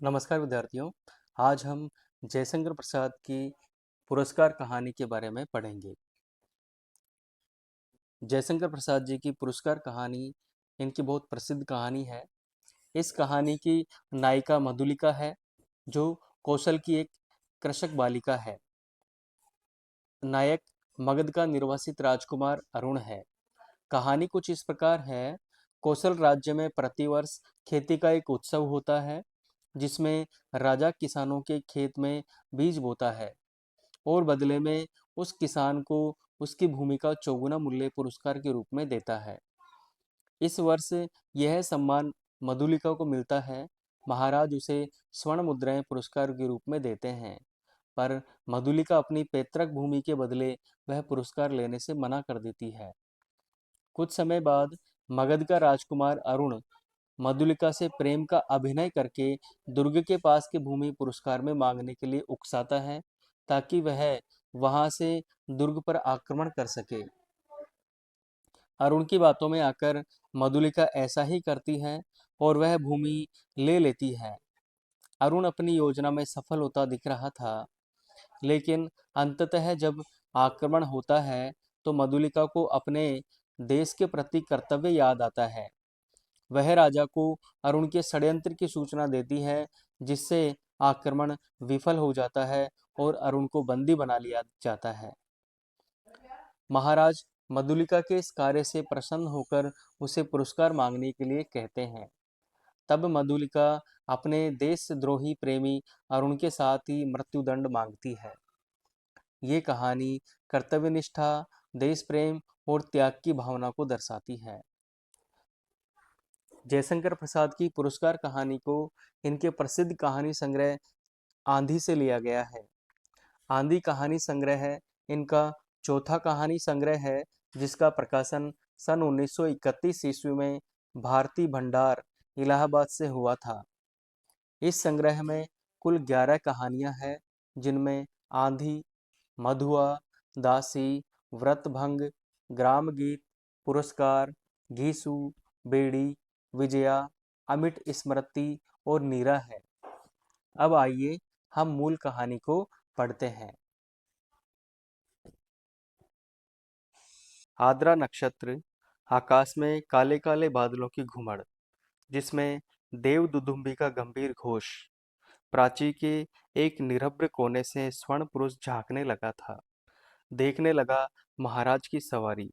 नमस्कार विद्यार्थियों। आज हम जयशंकर प्रसाद की पुरस्कार कहानी के बारे में पढ़ेंगे। जयशंकर प्रसाद जी की पुरस्कार कहानी इनकी बहुत प्रसिद्ध कहानी है। इस कहानी की नायिका मधुलिका है, जो कौशल की एक कृषक बालिका है। नायक मगध का निर्वासित राजकुमार अरुण है। कहानी कुछ इस प्रकार है। कौशल राज्य में प्रतिवर्ष खेती का एक उत्सव होता है, जिसमें राजा किसानों के खेत में बीज बोता है और बदले में उस किसान को उसकी भूमि का चौगुना मूल्य पुरस्कार के रूप में देता है। इस वर्ष यह सम्मान मधुलिका को मिलता है। महाराज उसे स्वर्ण मुद्राएं पुरस्कार के रूप में देते हैं, पर मधुलिका अपनी पैतृक भूमि के बदले वह पुरस्कार लेने से मना कर देती है। कुछ समय बाद मगध का राजकुमार अरुण मधुलिका से प्रेम का अभिनय करके दुर्ग के पास की भूमि पुरस्कार में मांगने के लिए उकसाता है, ताकि वह वहां से दुर्ग पर आक्रमण कर सके। अरुण की बातों में आकर मधुलिका ऐसा ही करती है और वह भूमि ले लेती है। अरुण अपनी योजना में सफल होता दिख रहा था, लेकिन अंततः जब आक्रमण होता है तो मधुलिका को अपने देश के प्रति कर्तव्य याद आता है। वह राजा को अरुण के षड्यंत्र की सूचना देती है, जिससे आक्रमण विफल हो जाता है और अरुण को बंदी बना लिया जाता है। महाराज मधुलिका के इस कार्य से प्रसन्न होकर उसे पुरस्कार मांगने के लिए कहते हैं। तब मधुलिका अपने देशद्रोही प्रेमी अरुण के साथ ही मृत्युदंड मांगती है। ये कहानी कर्तव्यनिष्ठा, देश प्रेम और त्याग की भावना को दर्शाती है। जयशंकर प्रसाद की पुरस्कार कहानी को इनके प्रसिद्ध कहानी संग्रह आंधी से लिया गया है। आंधी कहानी संग्रह है इनका चौथा कहानी संग्रह है, जिसका प्रकाशन सन 1931 ईस्वी में भारती भंडार इलाहाबाद से हुआ था। इस संग्रह में कुल 11 कहानियां हैं, जिनमें आंधी, मधुआ, दासी, व्रतभंग, ग्राम गीत, पुरस्कार, घीसू, बेड़ी, विजया, अमिट स्मृति और नीरा है। अब आइए हम मूल कहानी को पढ़ते हैं। आद्रा नक्षत्र, आकाश में काले काले बादलों की घुमड़, जिसमें देव दुदुम्बी का गंभीर घोष। प्राची के एक निरभ्र कोने से स्वर्ण पुरुष झांकने लगा था। देखने लगा महाराज की सवारी।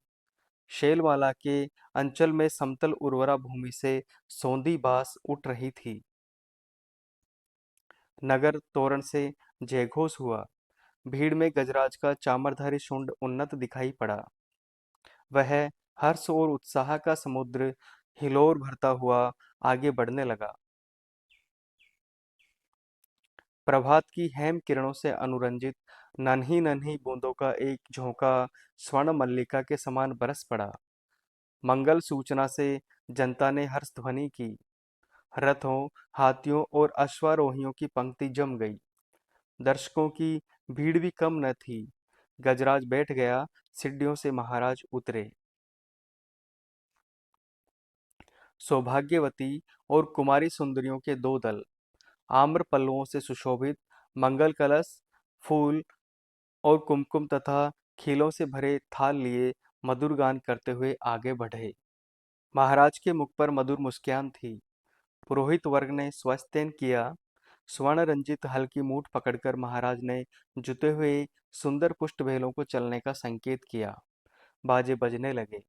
शैलमाला के अंचल में समतल उर्वरा भूमि से सौंधी बास उठ रही थी। नगर तोरण से जयघोष हुआ। भीड़ में गजराज का चामरधारी शुंड उन्नत दिखाई पड़ा। वह हर्ष और उत्साह का समुद्र हिलोर भरता हुआ आगे बढ़ने लगा। प्रभात की हेम किरणों से अनुरंजित नन्ही नन्ही बूंदों का एक झोंका स्वर्ण मल्लिका के समान बरस पड़ा। मंगल सूचना से जनता ने हर्ष ध्वनि की। रथों, हाथियों और अश्वारोहियों की पंक्ति जम गई। दर्शकों की भीड़ भी कम न थी। गजराज बैठ गया, सीढ़ियों से महाराज उतरे। सौभाग्यवती और कुमारी सुंदरियों के दो दल, आम्र पल्लवों से सुशोभित, मंगल कलश, फूल और कुमकुम तथा खीलों से भरे थाल लिए मधुर गान करते हुए आगे बढ़े। महाराज के मुख पर मधुर मुस्कान थी। पुरोहित वर्ग ने स्वस्त्यन किया। स्वर्ण रंजित हल्की मूठ पकड़कर महाराज ने जुते हुए सुंदर पुष्ट बेलों को चलने का संकेत किया। बाजे बजने लगे।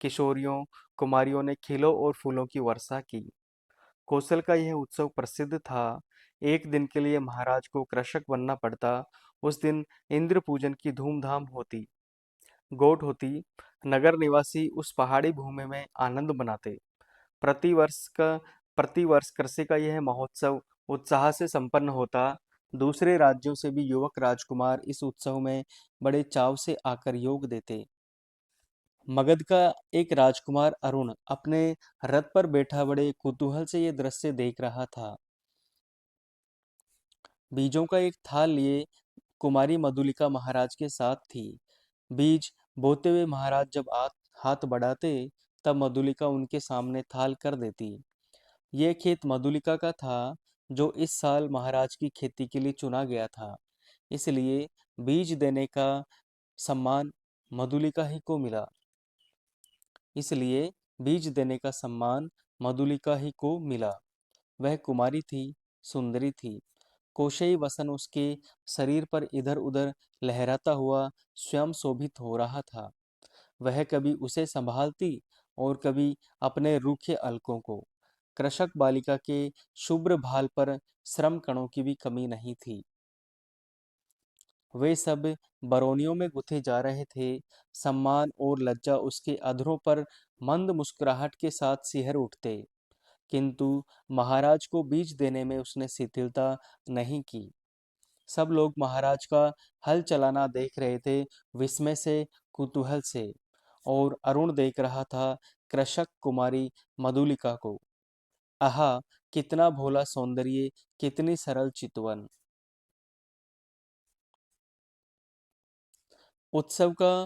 किशोरियों, कुमारियों ने खिलों और फूलों की वर्षा की। कौशल का यह उत्सव प्रसिद्ध था। एक दिन के लिए महाराज को कृषक बनना पड़ता। उस दिन इंद्र पूजन की धूमधाम होती। गोट होती। नगर निवासी उस पहाड़ी भूमि में आनंद मनाते। प्रतिवर्ष का प्रतिवर्ष कृषि का यह महोत्सव उत्साह से संपन्न होता। दूसरे राज्यों से भी युवक राजकुमार इस उत्सव में बड़े चाव से आकर योग देते। मगध का एक राजकुमार अरुण अपने रथ पर बैठा बड़े कुतूहल से ये दृश्य देख रहा था। बीजों का एक थाल लिए कुमारी मधुलिका महाराज के साथ थी। बीज बोते हुए महाराज जब हाथ बढ़ाते, तब मधुलिका उनके सामने थाल कर देती। ये खेत मधुलिका का था, जो इस साल महाराज की खेती के लिए चुना गया था। इसलिए बीज देने का सम्मान मधुलिका ही को मिला। इसलिए बीज देने का सम्मान मधुलिका ही को मिला। वह कुमारी थी, सुंदरी थी। कोशेई वसन उसके शरीर पर इधर उधर लहराता हुआ स्वयं शोभित हो रहा था। वह कभी उसे संभालती और कभी अपने रूखे अलकों को। कृषक बालिका के शुभ्र भाल पर श्रम कणों की भी कमी नहीं थी। वे सब बरौनियों में गुथे जा रहे थे। सम्मान और लज्जा उसके अधरों पर मंद मुस्कुराहट के साथ सिहर उठते। किंतु महाराज को बीज देने में उसने शिथिलता नहीं की। सब लोग महाराज का हल चलाना देख रहे थे, विस्मय से, कुतूहल से। और अरुण देख रहा था कृषक कुमारी मधुलिका को। आहा, कितना भोला सौंदर्य, कितनी सरल चितवन। उत्सव का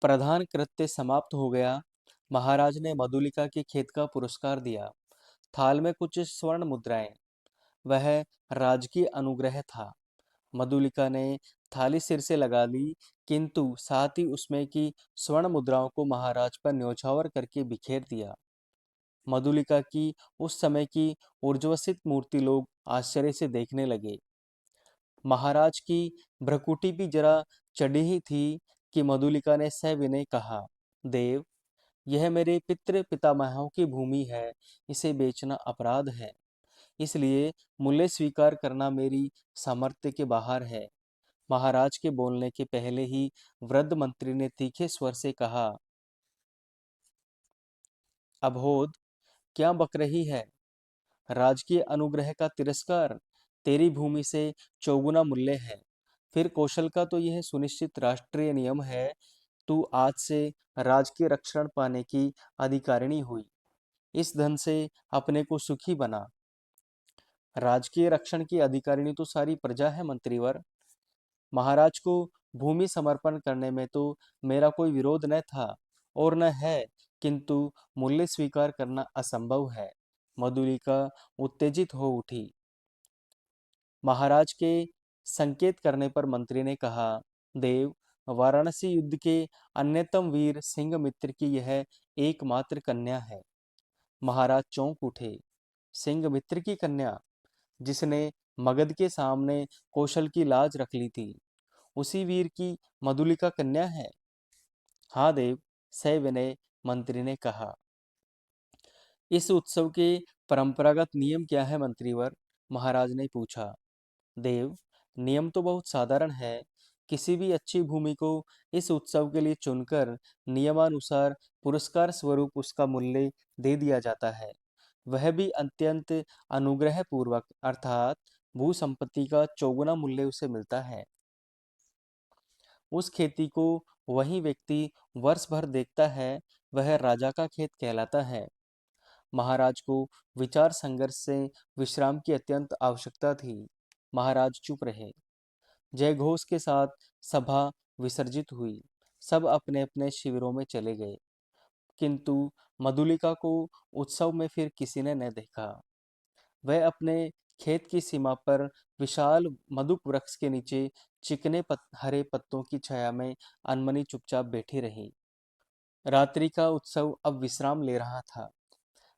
प्रधान कृत्य समाप्त हो गया। महाराज ने मधुलिका के खेत का पुरस्कार दिया। थाल में कुछ स्वर्ण मुद्राएं। वह राजकीय अनुग्रह था। मधुलिका ने थाली सिर से लगा ली, किंतु साथ ही उसमें की स्वर्ण मुद्राओं को महाराज पर न्योछावर करके बिखेर दिया। मधुलिका की उस समय की ऊर्ज्वसित मूर्ति लोग आश्चर्य से देखने लगे। महाराज की भ्रकुटी भी जरा चढ़ी ही थी कि मधुलिका ने सविनय कहा, देव, यह मेरे पितृ पितामहों की भूमि है, इसे बेचना अपराध है। इसलिए मूल्य स्वीकार करना मेरी सामर्थ्य के बाहर है। महाराज के बोलने के पहले ही वृद्ध मंत्री ने तीखे स्वर से कहा, अबोध, क्या बक रही है? राजकीय अनुग्रह का तिरस्कार तेरी भूमि से चौगुना मूल्य है। फिर कौशल का तो यह सुनिश्चित राष्ट्रीय नियम है। तू आज से राजकीय रक्षण पाने की अधिकारिणी हुई। इस धन से अपने को सुखी बना। राजकीय रक्षण की अधिकारिणी तो सारी प्रजा है मंत्रीवर। महाराज को भूमि समर्पण करने में तो मेरा कोई विरोध न था और न है, किंतु मूल्य स्वीकार करना असंभव है। मधुलिका उत्तेजित हो उठी। महाराज के संकेत करने पर मंत्री ने कहा, देव, वाराणसी युद्ध के अन्यतम वीर सिंहमित्र की यह एकमात्र कन्या है। महाराज चौंक उठे। सिंहमित्र की कन्या, जिसने मगध के सामने कौशल की लाज रख ली थी, उसी वीर की मधुलिका कन्या है? हाँ देव, सविनय मंत्री ने कहा। इस उत्सव के परंपरागत नियम क्या है मंत्रीवर? महाराज ने पूछा। देव, नियम तो बहुत साधारण है। किसी भी अच्छी भूमि को इस उत्सव के लिए चुनकर नियमानुसार पुरस्कार स्वरूप उसका मूल्य दे दिया जाता है। वह भी अत्यंत अनुग्रह पूर्वक, अर्थात भू संपत्ति का चौगुना मूल्य उसे मिलता है। उस खेती को वही व्यक्ति वर्ष भर देखता है, वह राजा का खेत कहलाता है। महाराज को विचार संघर्ष से विश्राम की अत्यंत आवश्यकता थी। महाराज चुप रहे। जयघोष के साथ सभा विसर्जित हुई। सब अपने अपने शिविरों में चले गए। किंतु मधुलिका को उत्सव में फिर किसी ने न देखा। वह अपने खेत की सीमा पर विशाल मधुक वृक्ष के नीचे चिकने हरे पत्तों की छाया में अनमनी चुपचाप बैठी रही। रात्रि का उत्सव अब विश्राम ले रहा था।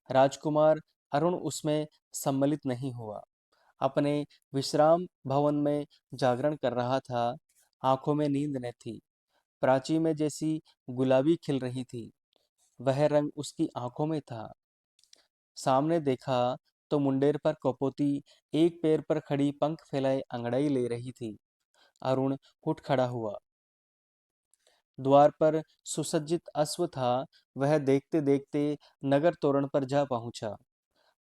राजकुमार अरुण उसमें सम्मिलित नहीं हुआ। अपने विश्राम भवन में जागरण कर रहा था। आंखों में नींद न थी। प्राची में जैसी गुलाबी खिल रही थी, वह रंग उसकी आंखों में था। सामने देखा तो मुंडेर पर कपोती एक पैर पर खड़ी पंख फैलाए अंगड़ाई ले रही थी। अरुण उठ खड़ा हुआ। द्वार पर सुसज्जित अश्व था। वह देखते देखते नगर तोरण पर जा पहुंचा।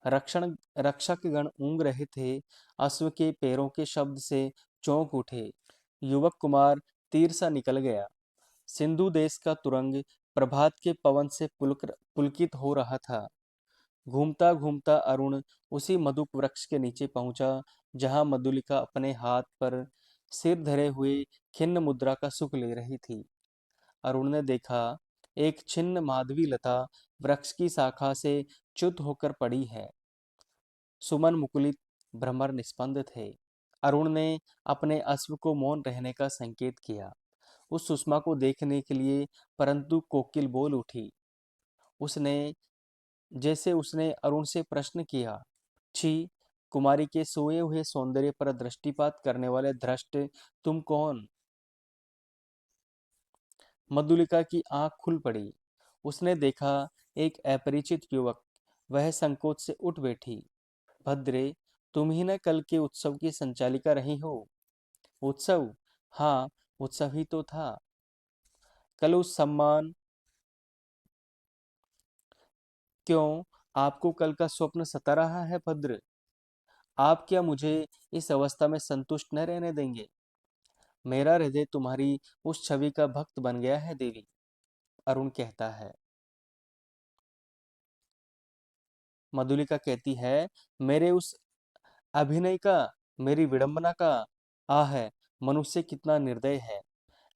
रक्षण रक्षक गण ऊँग रहे थे। अश्व के पैरों के शब्द से चौंक उठे। युवक कुमार तीर सा निकल गया। सिंधु देश का तुरंग प्रभात के पवन से पुलकित हो रहा था। घूमता घूमता अरुण उसी मधुक वृक्ष के नीचे पहुंचा, जहां मधुलिका अपने हाथ पर सिर धरे हुए खिन्न मुद्रा का सुख ले रही थी। अरुण ने देखा, एक छिन्न माधवी लता वृक्ष की शाखा से च्युत होकर पड़ी है। सुमन मुकुलित भ्रमर निस्पंद थे। अरुण ने अपने अश्व को मौन रहने का संकेत किया, उस सुषमा को देखने के लिए, परंतु कोकिल बोल उठी। उसने जैसे उसने अरुण से प्रश्न किया, छी, कुमारी के सोए हुए सौंदर्य पर दृष्टिपात करने वाले धृष्ट तुम कौन? मधुलिका की आंख खुल पड़ी। उसने देखा एक अपरिचित युवक। वह संकोच से उठ बैठी। भद्रे, तुम ही न कल के उत्सव की संचालिका रही हो? उत्सव? हाँ, उत्सव ही तो था। कल उस सम्मान क्यों? आपको कल का स्वप्न सता रहा है भद्र? आप क्या मुझे इस अवस्था में संतुष्ट न रहने देंगे? मेरा हृदय तुम्हारी उस छवि का भक्त बन गया है देवी। अरुण कहता है। मधुलिका कहती है, मेरे उस अभिनय का, मेरी विडंबना का। आह है, मनुष्य कितना निर्दय है।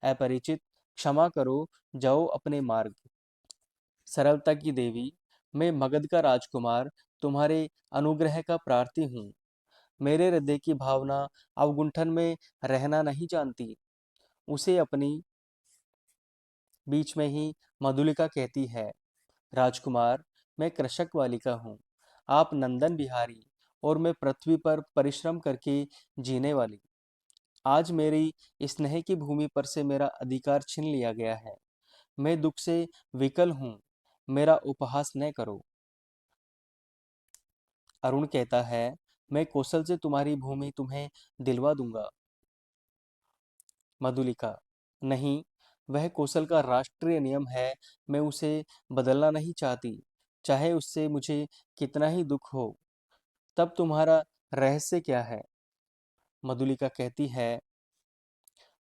अपरिचित, क्षमा करो, जाओ अपने मार्ग। सरलता की देवी, मैं मगध का राजकुमार तुम्हारे अनुग्रह का प्रार्थी हूँ। मेरे हृदय की भावना अवगुंठन में रहना नहीं जानती। उसे अपनी बीच में ही मधुलिका कहती है, राजकुमार, मैं कृषक बालिका हूँ, आप नंदन बिहारी, और मैं पृथ्वी पर परिश्रम करके जीने वाली। आज मेरी स्नेह की भूमि पर से मेरा अधिकार छीन लिया गया है। मैं दुख से विकल हूँ, मेरा उपहास न करो। अरुण कहता है, मैं कौशल से तुम्हारी भूमि तुम्हें दिलवा दूंगा। मधुलिका, नहीं, वह कौशल का राष्ट्रीय नियम है। मैं उसे बदलना नहीं चाहती, चाहे उससे मुझे कितना ही दुख हो। तब तुम्हारा रहस्य क्या है? मधुलिका कहती है,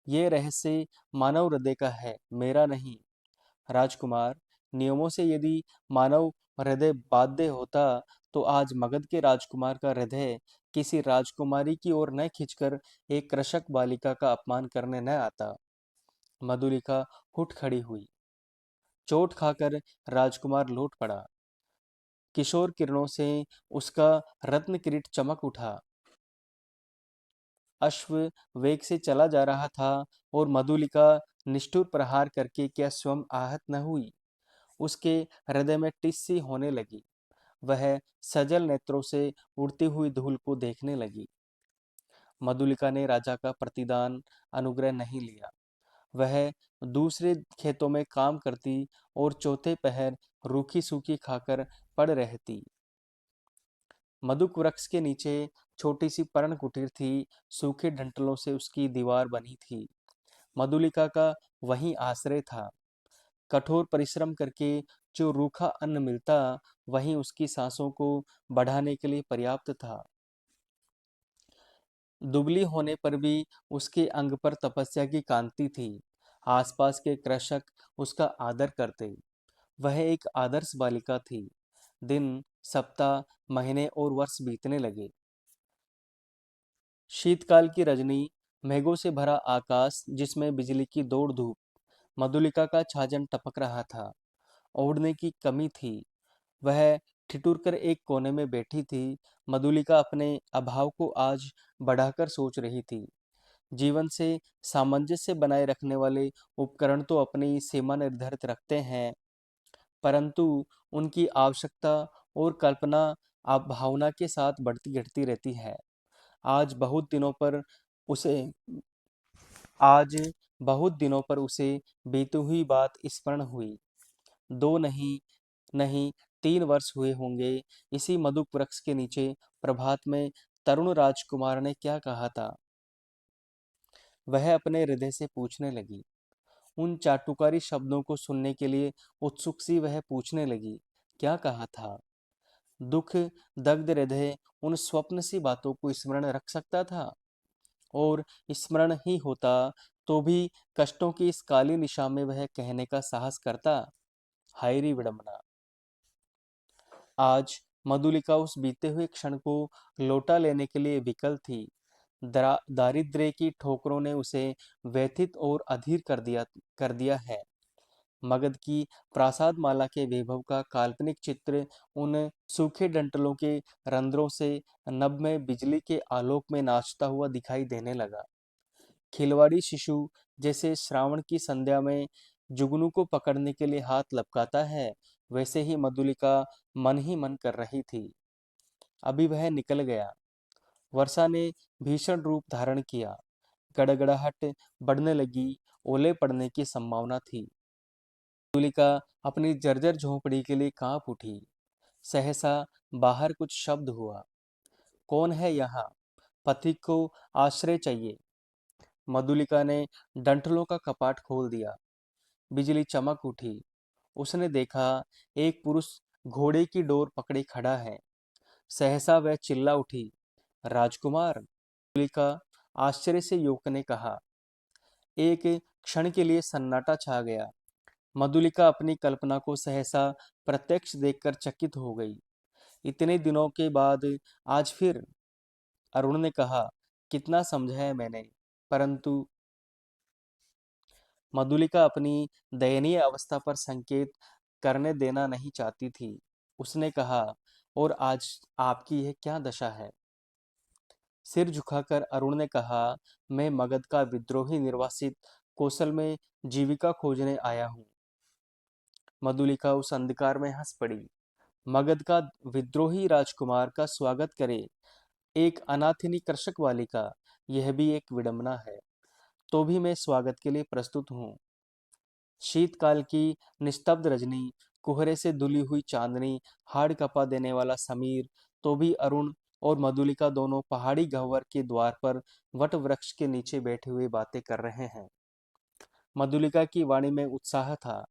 ये रहस्य मानव हृदय का है, मेरा नहीं। राजकुमार, नियमों से यदि मानव हृदय बाध्य होता, तो आज मगध के राजकुमार का हृदय किसी राजकुमारी की ओर न खींचकर एक कृषक बालिका का अपमान करने न आता। मधुलिका उठ खड़ी हुई। चोट खाकर राजकुमार लौट पड़ा। किशोर किरणों से उसका रत्न किरीट चमक उठा। अश्व वेग से चला जा रहा था, और मधुलिका निष्ठुर प्रहार करके क्या स्वयं आहत न हुई? उसके हृदय में टिस सी होने लगी। वह सजल नेत्रों से उड़ती हुई धूल को देखने लगी। मधुलिका ने राजा का प्रतिदान अनुग्रह नहीं लिया। वह दूसरे खेतों में काम करती और चौथे पहर रूखी सूखी खाकर पड़ रहती। मधुक वृक्ष के नीचे छोटी सी पर्ण कुटीर थी। सूखे डंठलों से उसकी दीवार बनी थी। मधुलिका का वही आश्रय था। कठोर परिश्रम करके जो रूखा अन्न मिलता, वही उसकी सांसों को बढ़ाने के लिए पर्याप्त था। दुबली होने पर भी उसके अंग पर तपस्या की कांति थी। आसपास के कृषक उसका आदर करते। वह एक आदर्श बालिका थी। दिन, सप्ताह, महीने और वर्ष बीतने लगे। शीतकाल की रजनी, मेघों से भरा आकाश जिसमें बिजली की दौड़ धूप, मधुलिका का छाजन टपक रहा था। ओढ़ने की कमी थी। वह ठिठुर कर एक कोने में बैठी थी। मधुलिका अपने अभाव को आज बढ़ाकर सोच रही थी। जीवन से सामंजस्य बनाए रखने वाले उपकरण तो अपनी सीमा निर्धारित रखते हैं, परंतु उनकी आवश्यकता और कल्पना भावना के साथ बढ़ती घटती रहती है। आज बहुत दिनों पर उसे आज बहुत दिनों पर उसे बीती हुई बात स्मरण हुई। दो नहीं, नहीं, 3 वर्ष हुए होंगे। इसी मधुप वृक्ष के नीचे प्रभात में तरुण राजकुमार ने क्या कहा था? वह अपने हृदय से पूछने लगी। उन चाटुकारी शब्दों को सुनने के लिए उत्सुक सी वह पूछने लगी, क्या कहा था? दुख दग्ध हृदय उन स्वप्न सी बातों को स्मरण रख सकता था? और स्मरण ही होता तो भी कष्टों की इस काली निशा में वह कहने का साहस करता? हाय री विडंबना! आज मधुलिका उस बीते हुए क्षण को लौटा लेने के लिए विकल थी। दारिद्र्य की ठोकरों ने उसे व्यथित और अधीर कर दिया है। मगध की प्रासाद माला के वैभव का काल्पनिक चित्र उन सूखे डंठलों के रंध्रों से नभ में बिजली के आलोक में नाचता हुआ दिखाई देने लगा। खिलवाड़ी शिशु जैसे श्रावण की संध्या में जुगनू को पकड़ने के लिए हाथ लपकाता है, वैसे ही मधुलिका मन ही मन कर रही थी। अभी वह निकल गया। वर्षा ने भीषण रूप धारण किया। गड़गड़ाहट बढ़ने लगी। ओले पड़ने की संभावना थी। मधुलिका अपनी जर्जर झोंपड़ी के लिए कांप उठी। सहसा बाहर कुछ शब्द हुआ। कौन है यहाँ? पथिक को आश्रय चाहिए। मधुलिका ने डंठलों का कपाट खोल दिया। बिजली चमक उठी। उसने देखा एक पुरुष घोड़े की डोर पकड़े खड़ा है। सहसा वह चिल्ला उठी, राजकुमार! मधुलिका आश्चर्य से युवक ने कहा। एक क्षण के लिए सन्नाटा छा गया। मधुलिका अपनी कल्पना को सहसा प्रत्यक्ष देखकर चकित हो गई। इतने दिनों के बाद आज फिर? अरुण ने कहा। कितना समझाया मैंने, परंतु मधुलिका अपनी दयनीय अवस्था पर संकेत करने देना नहीं चाहती थी। उसने कहा, और आज आपकी यह क्या दशा है? सिर झुकाकर अरुण ने कहा, मैं मगध का विद्रोही निर्वासित कौशल में जीविका खोजने आया हूँ। मधुलिका उस अंधकार में हंस पड़ी। मगध का विद्रोही राजकुमार का स्वागत करे एक अनाथिनी कृषक बालिका, यह भी एक विडंबना है। तो भी मैं स्वागत के लिए प्रस्तुत हूँ। शीतकाल की निस्तब्ध रजनी, कोहरे से धुली हुई चांदनी, हाड़ कपा देने वाला समीर, तो भी अरुण और मधुलिका दोनों पहाड़ी गह्वर के द्वार पर वट वृक्ष के नीचे बैठे हुए बातें कर रहे हैं। मधुलिका की वाणी में उत्साह था,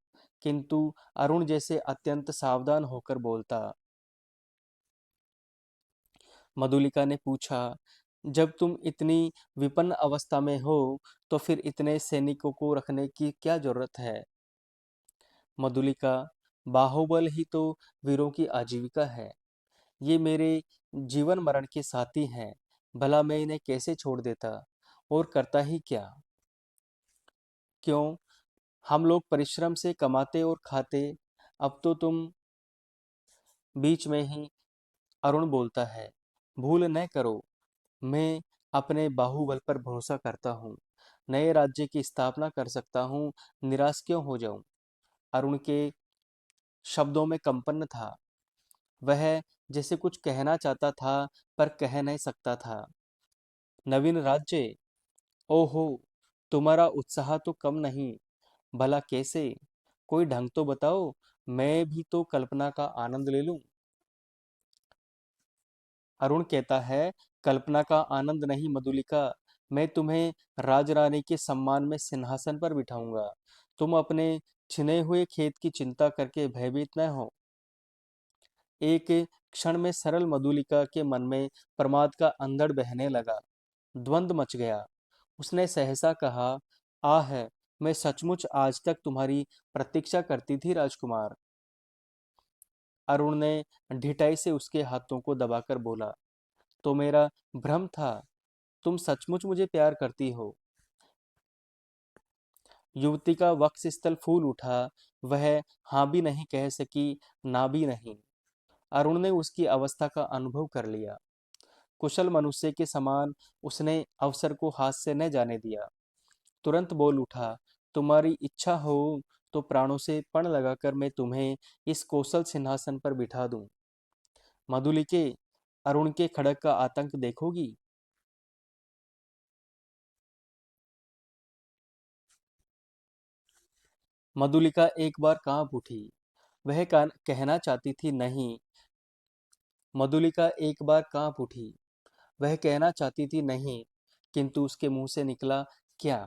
किंतु अरुण जैसे अत्यंत सावधान होकर बोलता। मधुलिका ने पूछा, जब तुम इतनी विपन्न अवस्था में हो, तो फिर इतने सैनिकों को रखने की क्या जरूरत है? मधुलिका, बाहुबल ही तो वीरों की आजीविका है। ये मेरे जीवन मरण के साथी हैं। भला मैं इन्हें कैसे छोड़ देता? और करता ही क्या? क्यों? हम लोग परिश्रम से कमाते और खाते। अब तो तुम बीच में ही। अरुण बोलता है, भूल न करो, मैं अपने बाहुबल पर भरोसा करता हूँ। नए राज्य की स्थापना कर सकता हूँ। निराश क्यों हो जाऊं? अरुण के शब्दों में कंपन था। वह जैसे कुछ कहना चाहता था, पर कह नहीं सकता था। नवीन राज्य? ओहो, तुम्हारा उत्साह तो कम नहीं। भला कैसे? कोई ढंग तो बताओ, मैं भी तो कल्पना का आनंद ले लूं। अरुण कहता है, कल्पना का आनंद नहीं मधुलिका, मैं तुम्हें राजरानी के सम्मान में सिंहासन पर बिठाऊंगा। तुम अपने छिने हुए खेत की चिंता करके भयभीत न हो। एक क्षण में सरल मधुलिका के मन में प्रमाद का अंधड़ बहने लगा। द्वंद्व मच गया। उसने सहसा कहा, आह, मैं सचमुच आज तक तुम्हारी प्रतीक्षा करती थी राजकुमार। अरुण ने ढिठाई से उसके हाथों को दबाकर बोला, तो मेरा भ्रम था। तुम सचमुच मुझे प्यार करती हो। युवती का वक्षस्थल फूल उठा। वह हाँ भी नहीं कह सकी, ना भी नहीं। अरुण ने उसकी अवस्था का अनुभव कर लिया। कुशल मनुष्य के समान उसने अवसर को हाथ से न जाने दिया। तुरंत बोल उठा, तुम्हारी इच्छा हो तो प्राणों से पण लगाकर मैं तुम्हें इस कौशल सिंहासन पर बिठा दूं। मधुलिके, अरुण के खड़क का आतंक देखोगी? मधुलिका एक बार कांप उठी। वह कहना चाहती थी नहीं। मधुलिका एक बार कांप उठी। वह कहना चाहती थी नहीं, किंतु उसके मुंह से निकला क्या?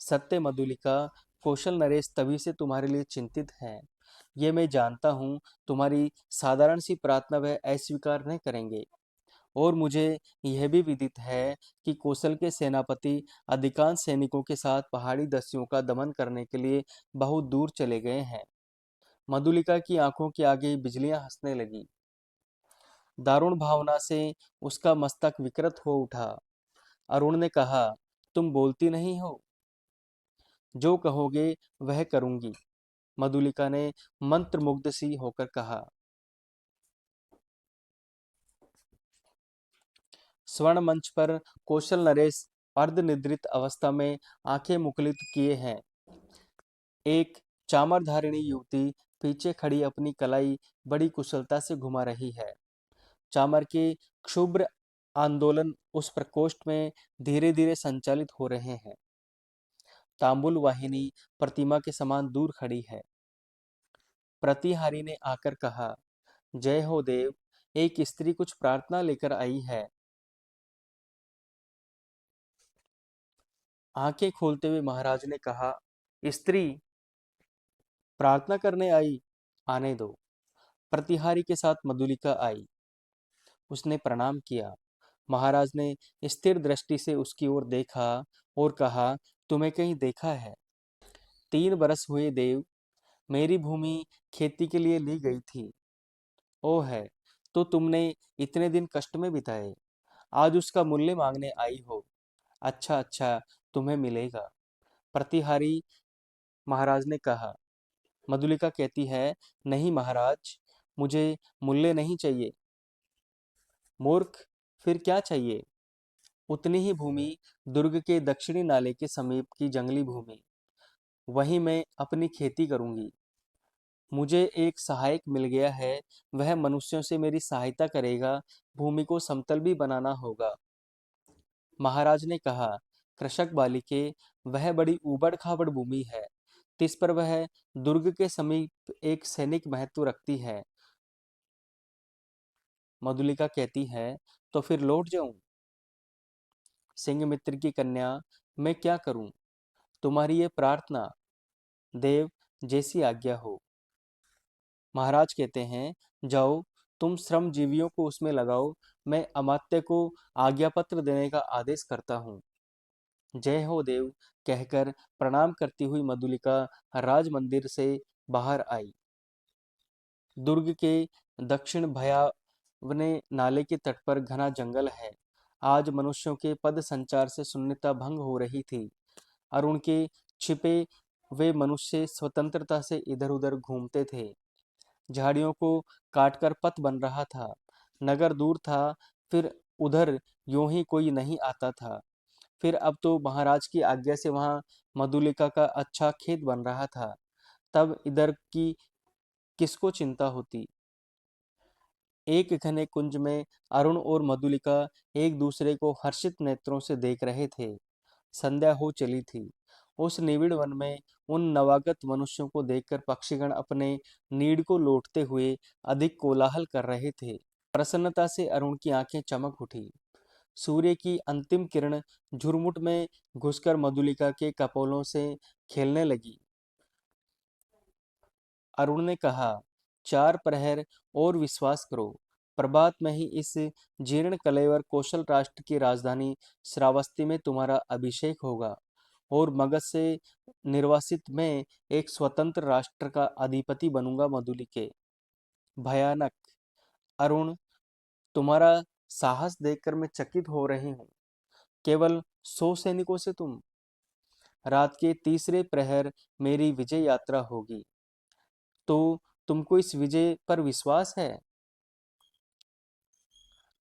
सत्य मधुलिका, कौशल नरेश तभी से तुम्हारे लिए चिंतित है। ये मैं जानता हूँ। तुम्हारी साधारण सी प्रार्थना वह अस्वीकार नहीं करेंगे। और मुझे यह भी विदित है कि कौशल के सेनापति अधिकांश सैनिकों के साथ पहाड़ी दस्युओं का दमन करने के लिए बहुत दूर चले गए हैं। मधुलिका की आंखों के आगे बिजलियां हंसने लगी। दारुण भावना से उसका मस्तक विकृत हो उठा। अरुण ने कहा, तुम बोलती नहीं हो। जो कहोगे वह करूंगी, मधुलिका ने मंत्रमुग्ध सी होकर कहा। स्वर्ण मंच पर कौशल नरेश अर्धनिद्रित अवस्था में आंखें मुकुलित किए हैं। एक चामरधारिणी युवती पीछे खड़ी अपनी कलाई बड़ी कुशलता से घुमा रही है। चामर के क्षुब्र आंदोलन उस प्रकोष्ठ में धीरे धीरे संचालित हो रहे हैं। तांबुल वाहिनी प्रतिमा के समान दूर खड़ी है। प्रतिहारी ने आकर कहा, जय हो देव, एक स्त्री कुछ प्रार्थना लेकर आई है। आंखें खोलते हुए महाराज ने कहा, स्त्री प्रार्थना करने आई, आने दो। प्रतिहारी के साथ मधुलिका आई। उसने प्रणाम किया। महाराज ने स्थिर दृष्टि से उसकी ओर देखा और कहा, तुम्हें कहीं देखा है? 3 बरस हुए देव, मेरी भूमि खेती के लिए ली गई थी। ओ है, तो तुमने इतने दिन कष्ट में बिताए, आज उसका मूल्य मांगने आई हो। अच्छा अच्छा, तुम्हें मिलेगा। प्रतिहारी महाराज ने कहा। मधुलिका कहती है, नहीं महाराज, मुझे मूल्य नहीं चाहिए। मूर्ख, फिर क्या चाहिए? उतनी ही भूमि दुर्ग के दक्षिणी नाले के समीप की जंगली भूमि, वहीं मैं अपनी खेती करूंगी। मुझे एक सहायक मिल गया है, वह मनुष्यों से मेरी सहायता करेगा। भूमि को समतल भी बनाना होगा। महाराज ने कहा, कृषक बालिके, वह बड़ी ऊबड़ खाबड़ भूमि है। तिस पर वह दुर्ग के समीप एक सैनिक महत्व रखती है। मधुलिका कहती है, तो फिर लौट जाऊं? सिंह मित्र की कन्या, मैं क्या करूं? तुम्हारी ये प्रार्थना, देव, जैसी आज्ञा हो। महाराज कहते हैं, जाओ, तुम श्रम जीवियों को उसमें लगाओ। मैं अमात्य को आज्ञा पत्र देने का आदेश करता हूँ। जय हो देव कहकर प्रणाम करती हुई मधुलिका राज मंदिर से बाहर आई। दुर्ग के दक्षिण भयावने नाले के तट पर घना जंगल है। आज मनुष्यों के पद संचार से शून्यता भंग हो रही थी और उनके छिपे वे मनुष्य स्वतंत्रता से इधर उधर घूमते थे। झाड़ियों को काटकर पथ बन रहा था। नगर दूर था, फिर उधर यूं ही कोई नहीं आता था। फिर अब तो महाराज की आज्ञा से वहां मधुलिका का अच्छा खेत बन रहा था। तब इधर की किसको चिंता होती? एक घने कुंज में अरुण और मधुलिका एक दूसरे को हर्षित नेत्रों से देख रहे थे। संध्या हो चली थी। उस निविड़ वन में उन नवागत मनुष्यों को देखकर पक्षीगण अपने नीड को लौटते हुए अधिक कोलाहल कर रहे थे। प्रसन्नता से अरुण की आंखें चमक उठी। सूर्य की अंतिम किरण झुरमुट में घुसकर मधुलिका के कपोलों से खेलने लगी। अरुण ने कहा, 4 प्रहर और विश्वास करो, प्रभात में ही इस जीर्ण कलेवर कौशल राष्ट्र की राजधानी श्रावस्ती में तुम्हारा अभिषेक होगा और मगध से निर्वासित मैं एक स्वतंत्र राष्ट्र का अधिपति बनूंगा। मधुलिके, भयानक। अरुण, तुम्हारा साहस देखकर मैं चकित हो रही हूँ। केवल 100 सैनिकों से तुम? रात के तीसरे प्रहर मेरी विजय यात्रा होगी। तो तुमको इस विजय पर विश्वास है?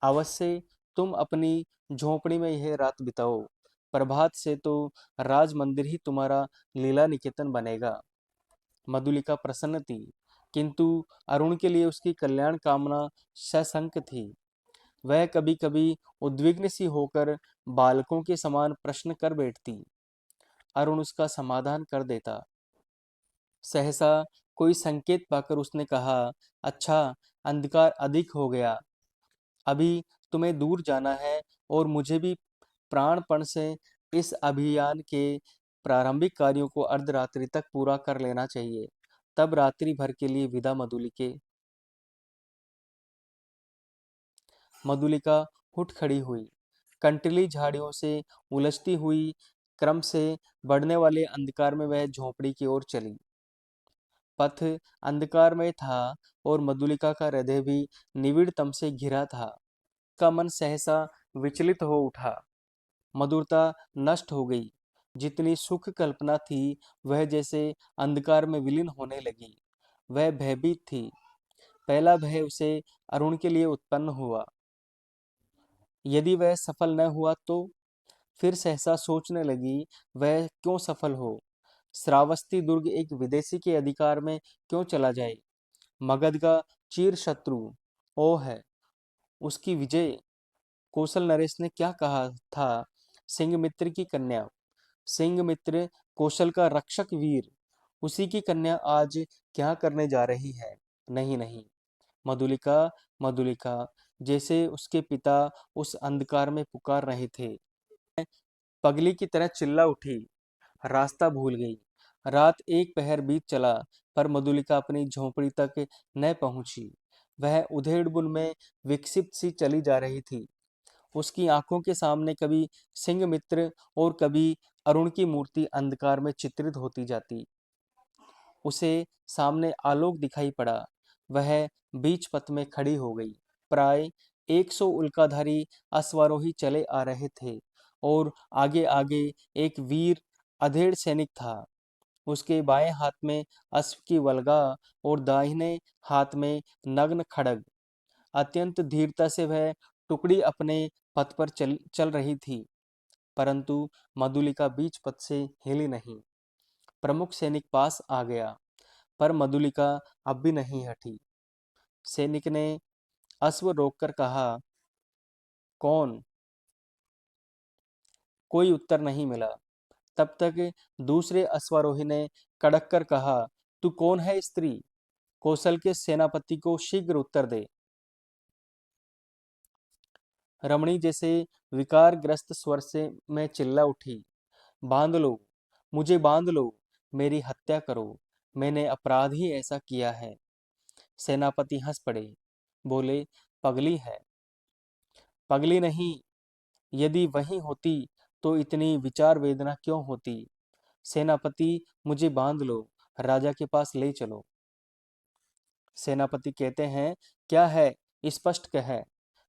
अवश्य। तुम अपनी झोपड़ी में यह रात बिताओ। प्रभात से तो राज मंदिर ही तुम्हारा लीला निकेतन बनेगा। मधुलिका प्रसन्न थी, किंतु अरुण के लिए उसकी कल्याण कामना सशंक थी। वह कभी कभी उद्विग्न सी होकर बालकों के समान प्रश्न कर बैठती। अरुण उसका समाधान कर देता। सहसा कोई संकेत पाकर उसने कहा, अच्छा, अंधकार अधिक हो गया, अभी तुम्हें दूर जाना है और मुझे भी प्राणपण से इस अभियान के प्रारंभिक कार्यों को अर्धरात्रि तक पूरा कर लेना चाहिए। तब रात्रि भर के लिए विदा। मधुलिके। मधुलिका उठ खड़ी हुई। कंटीली झाड़ियों से उलझती हुई क्रम से बढ़ने वाले अंधकार में वह झोपड़ी की ओर चली। पथ अंधकारमय था और मधुलिका का हृदय भी निविड़तम से घिरा था। का मन सहसा विचलित हो उठा। मधुरता नष्ट हो गई। जितनी सुख कल्पना थी वह जैसे अंधकार में विलीन होने लगी। वह भयभीत थी। पहला भय उसे अरुण के लिए उत्पन्न हुआ। यदि वह सफल न हुआ तो? फिर सहसा सोचने लगी, वह क्यों सफल हो? श्रावस्ती दुर्ग एक विदेशी के अधिकार में क्यों चला जाए? मगध का चिर शत्रु ओ है, उसकी विजय। कौशल नरेश ने क्या कहा था? सिंहमित्र की कन्या। सिंहमित्र कौशल का रक्षक वीर, उसी की कन्या आज क्या करने जा रही है? नहीं नहीं, मधुलिका, मधुलिका, जैसे उसके पिता उस अंधकार में पुकार रहे थे। पगली की तरह चिल्ला उठी, रास्ता भूल गई। रात एक पहर बीत चला, पर मधुलिका अपनी झोंपड़ी तक न पहुंची। वह उधेड़बुन में विकसित सी चली जा रही थी। उसकी आंखों के सामने कभी सिंह मित्र और कभी अरुण की मूर्ति अंधकार में चित्रित होती जाती। उसे सामने आलोक दिखाई पड़ा। वह बीच पथ में खड़ी हो गई। प्राय 100 उल्काधारी अश्वारोही चले आ रहे थे और आगे आगे एक वीर अधेड़ सैनिक था। उसके बाएं हाथ में अश्व की वल्गा और दाहिने हाथ में नग्न खड्ग। अत्यंत धीरता से वह टुकड़ी अपने पथ पर चल चल रही थी, परंतु मधुलिका बीच पथ से हिली नहीं। प्रमुख सैनिक पास आ गया, पर मधुलिका अब भी नहीं हटी। सैनिक ने अश्व रोककर कहा, कौन? कोई उत्तर नहीं मिला। तब तक दूसरे अश्वारोही ने कड़क कर कहा, तू कौन है स्त्री? कौशल के सेनापति को शीघ्र उत्तर दे। रमणी जैसे विकारग्रस्त स्वर से मैं चिल्ला उठी, बांध लो, मुझे बांध लो, मेरी हत्या करो, मैंने अपराध ही ऐसा किया है। सेनापति हंस पड़े, बोले, पगली है। पगली नहीं, यदि वही होती तो इतनी विचार वेदना क्यों होती? सेनापति, मुझे बांध लो, राजा के पास ले चलो। सेनापति कहते हैं, क्या है, स्पष्ट कह।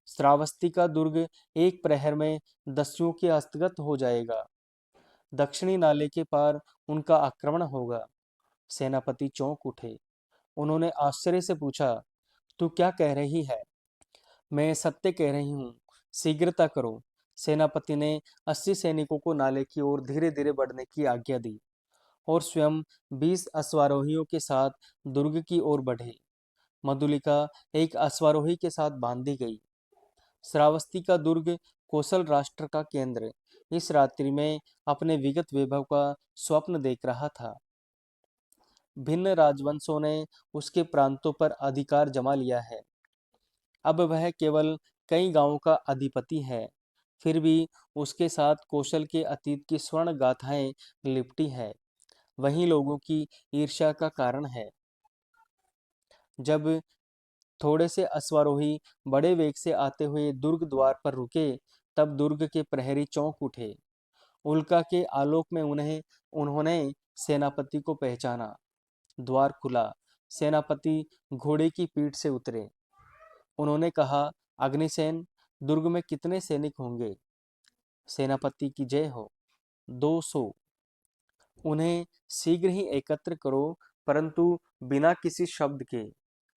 श्रावस्ती का दुर्ग एक प्रहर में दस्युओं के हस्तगत हो जाएगा। दक्षिणी नाले के पार उनका आक्रमण होगा। सेनापति चौंक उठे। उन्होंने आश्चर्य से पूछा, तू क्या कह रही है? मैं सत्य कह रही हूँ, शीघ्रता करो। सेनापति ने 80 सैनिकों को नाले की ओर धीरे धीरे बढ़ने की आज्ञा दी और स्वयं 20 अश्वारोहियों के साथ दुर्ग की ओर बढ़े। मधुलिका एक अश्वारोही के साथ बांधी गई। श्रावस्ती का दुर्ग कौशल राष्ट्र का केंद्र इस रात्रि में अपने विगत वैभव का स्वप्न देख रहा था। भिन्न राजवंशों ने उसके प्रांतों पर अधिकार जमा लिया है। अब वह केवल कई गांवों का अधिपति है। फिर भी उसके साथ कौशल के अतीत की स्वर्ण गाथाएं लिपटी है। वही लोगों की ईर्ष्या का कारण है। जब थोड़े से अश्वारोही बड़े वेग से आते हुए दुर्ग द्वार पर रुके, तब दुर्ग के प्रहरी चौंक उठे। उल्का के आलोक में उन्होंने सेनापति को पहचाना। द्वार खुला। सेनापति घोड़े की पीठ से उतरे। उन्होंने कहा, अग्निसेन, दुर्ग में कितने सैनिक होंगे? सेनापति की जय हो। 200। उन्हें शीघ्र ही एकत्र करो, परंतु बिना किसी शब्द के।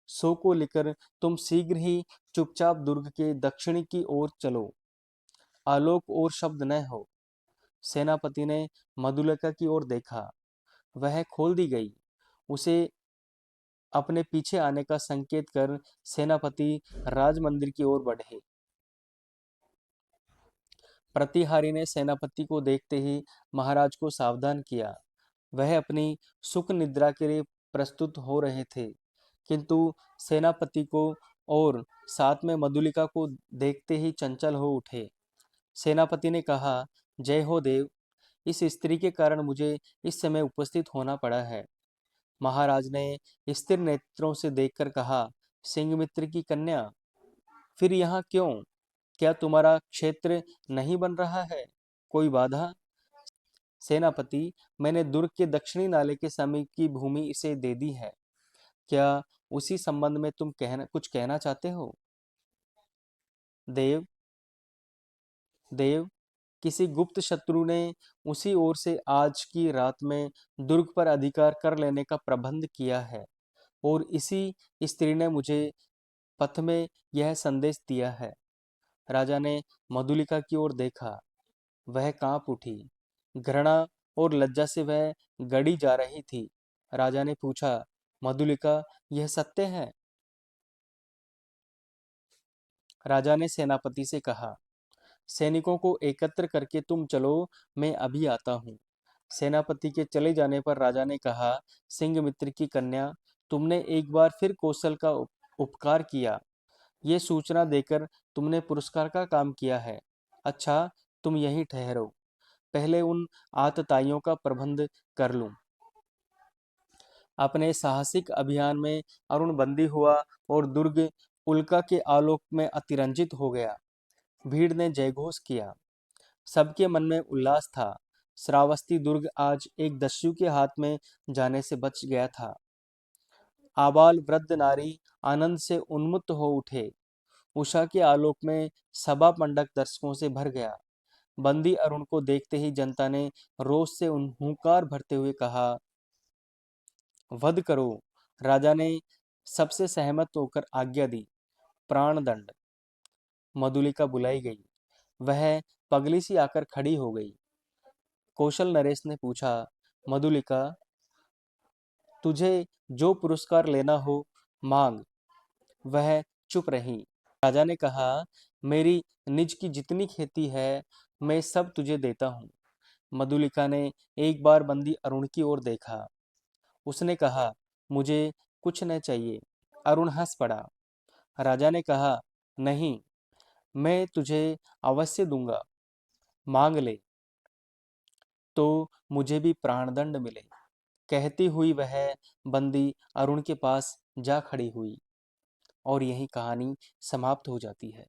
100 को लेकर तुम शीघ्र ही चुपचाप दुर्ग के दक्षिणी की ओर चलो। आलोक और शब्द न हो। सेनापति ने मधुलिका की ओर देखा। वह खोल दी गई। उसे अपने पीछे आने का संकेत कर सेनापति राजमंदिर की ओर बढ़े। प्रतिहारी ने सेनापति को देखते ही महाराज को सावधान किया। वह अपनी सुख निद्रा के लिए प्रस्तुत हो रहे थे, किंतु सेनापति को और साथ में मधुलिका को देखते ही चंचल हो उठे। सेनापति ने कहा, जय हो देव, इस स्त्री के कारण मुझे इस समय उपस्थित होना पड़ा है। महाराज ने स्थिर नेत्रों से देखकर कहा, सिंहमित्र की कन्या, फिर यहाँ क्यों? क्या तुम्हारा क्षेत्र नहीं बन रहा है? कोई बाधा? सेनापति, मैंने दुर्ग के दक्षिणी नाले के समीप की भूमि इसे दे दी है। क्या उसी संबंध में तुम कुछ कहना चाहते हो? देव, देव, किसी गुप्त शत्रु ने उसी ओर से आज की रात में दुर्ग पर अधिकार कर लेने का प्रबंध किया है और इसी स्त्री ने मुझे पथ में यह संदेश दिया है। राजा ने मधुलिका की ओर देखा। वह कांप उठी। घृणा और लज्जा से वह गड़ी जा रही थी। राजा ने पूछा, मधुलिका, यह सत्य है? राजा ने सेनापति से कहा, सैनिकों को एकत्र करके तुम चलो, मैं अभी आता हूँ। सेनापति के चले जाने पर राजा ने कहा, सिंहमित्र की कन्या, तुमने एक बार फिर कौशल का उपकार किया। ये सूचना देकर तुमने पुरस्कार का काम किया है। अच्छा, तुम यहीं ठहरो, पहले उन आतताइयों का प्रबंध कर लूं। अपने साहसिक अभियान में अरुण बंदी हुआ और दुर्ग उल्का के आलोक में अतिरंजित हो गया। भीड़ ने जयघोष किया। सबके मन में उल्लास था। श्रावस्ती दुर्ग आज एक दस्यु के हाथ में जाने से बच गया था। आबाल वृद्ध नारी आनंद से उन्मुक्त हो उठे। उषा के आलोक में सभा मंडप दर्शकों से भर गया। बंदी अरुण को देखते ही जनता ने रोष से हुंकार भरते हुए कहा, वध करो। राजा ने सबसे सहमत होकर आज्ञा दी। प्राण दंड। मधुलिका बुलाई गई। वह पगली सी आकर खड़ी हो गई। कौशल नरेश ने पूछा, मधुलिका, तुझे जो पुरस्कार लेना हो मांग। वह चुप रही। राजा ने कहा, मेरी निज की जितनी खेती है मैं सब तुझे देता हूँ। मधुलिका ने एक बार बंदी अरुण की ओर देखा। उसने कहा, मुझे कुछ न चाहिए। अरुण हंस पड़ा। राजा ने कहा, नहीं, मैं तुझे अवश्य दूंगा। मांग ले तो मुझे भी प्राणदंड मिले। कहती हुई वह बंदी अरुण के पास जा खड़ी हुई और यही कहानी समाप्त हो जाती है।